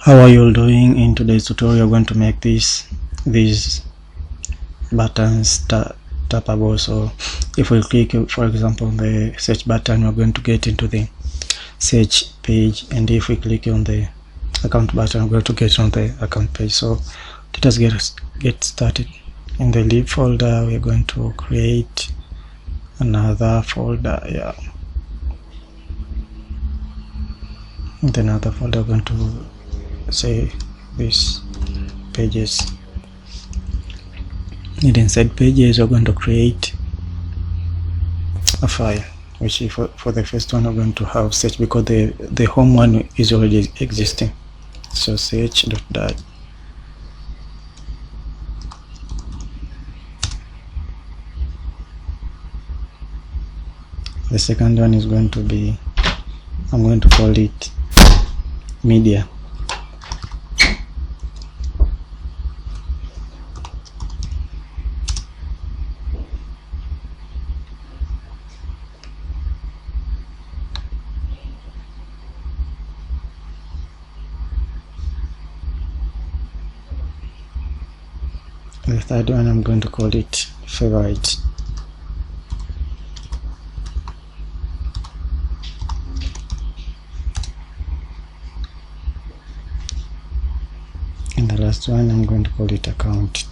How are you all doing? In today's tutorial, we're going to make these buttons tappable. So if we click, for example, on the search button, we're going to get into the search page, and if we click on the account button, we're going to get on the account page. So let us get started. In the lib folder, we're going to create another folder. In another folder, we're going to say these pages, and inside pages we're going to create a file, which for the first one we're going to have search, because the home one is already existing. So search.dat. The second one is going to be, I'm going to call it media. The third one, I'm going to call it favorite. And the last one, I'm going to call it account.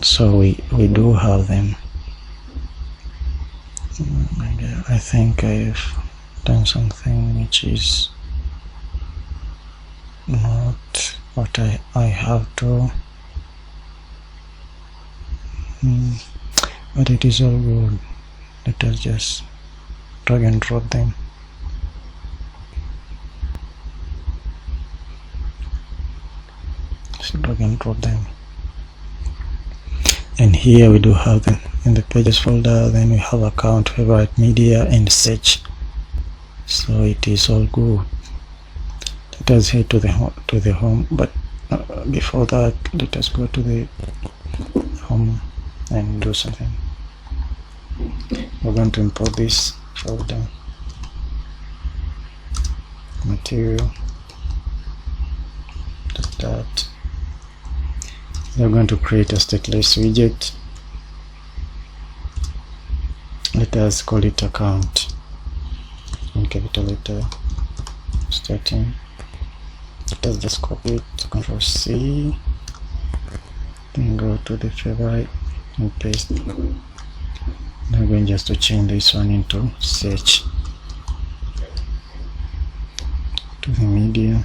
So we do have them. I think I've done something which is not what I have to, but it is all good. Let us just drag and drop them. So drag and drop them, and here we do have them in the pages folder. Then we have account, favorite, media, and search. So it is all good. Let us head to the home, but before that, let us go to the home and do something. We're going to import this folder, material, that. We're going to create a stateless widget. Let us call it account in capital letter, starting. Let us just copy it, Control C, then go to the favorite and paste. Now we're going just to change this one into search, to the media,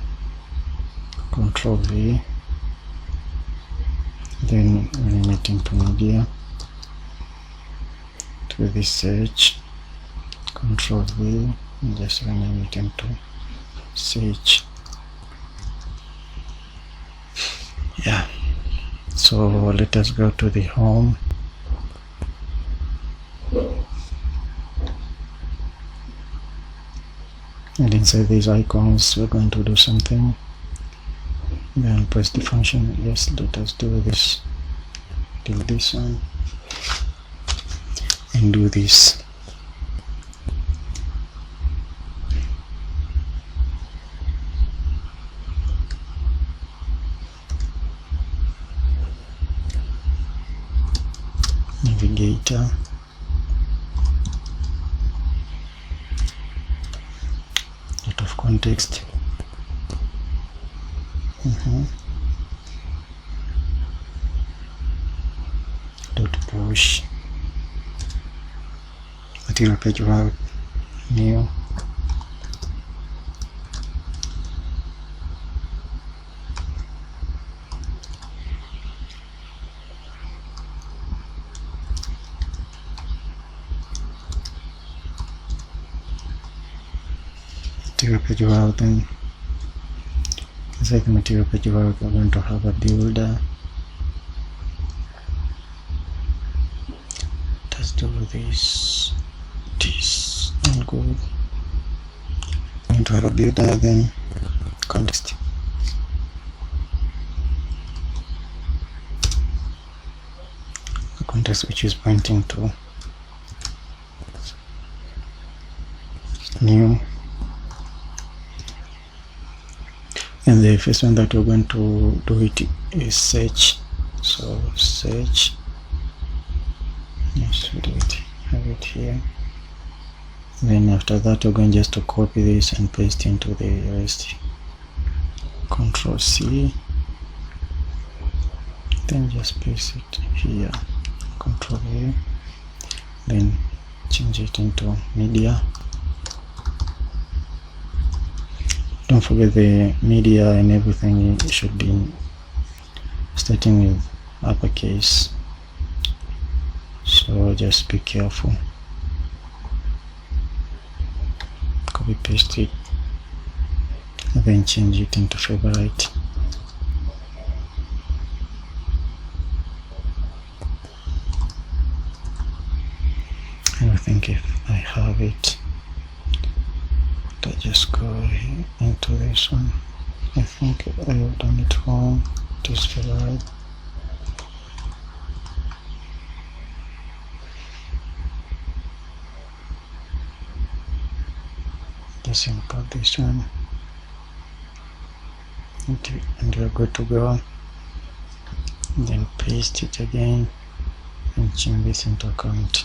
Control V, then rename it into media, to the search, Control V, and just rename it into search. Yeah, so let us go to the home. And inside these icons, we're going to do something. Then press the function. Yes, let us do this. Do this one and do this. Navigator. Lot of context. Dot push. Material page route. New. Material page route. Then inside the material page route, we're going to have a builder. Let's do this and go. I'm going to have a builder, then context. context which is pointing to new, and the first one that we're going to do it is search. So search, yes, we do it, have it here. Then after that we're going just to copy this and paste into the rest. Control C, then just paste it here. Control A, then change it into media. Don't forget the media and everything should be starting with uppercase, so just be careful. Copy paste it and then change it into favorite. And I think if I have it, I just go into this one. I think I've done it wrong. It is favorite. Just import this one, and we're good to go. And then paste it again and change this into account.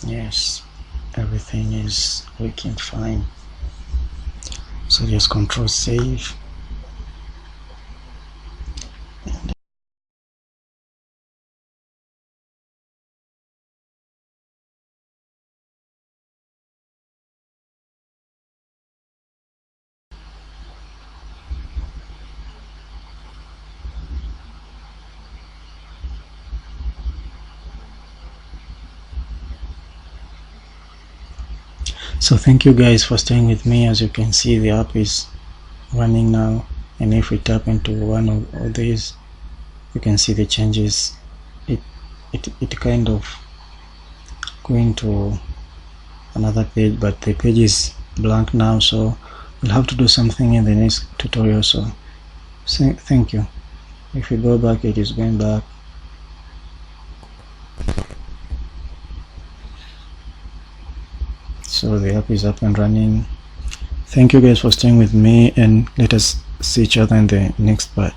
Yes, everything is working fine. So just control save. So thank you guys for staying with me. As you can see, the app is running now, and if we tap into one of these, you can see the changes. It kind of going to another page, but the page is blank now, so we'll have to do something in the next tutorial. So thank you. If we go back, it is going back. So the app is up and running. Thank you guys for staying with me, and let us see each other in the next part.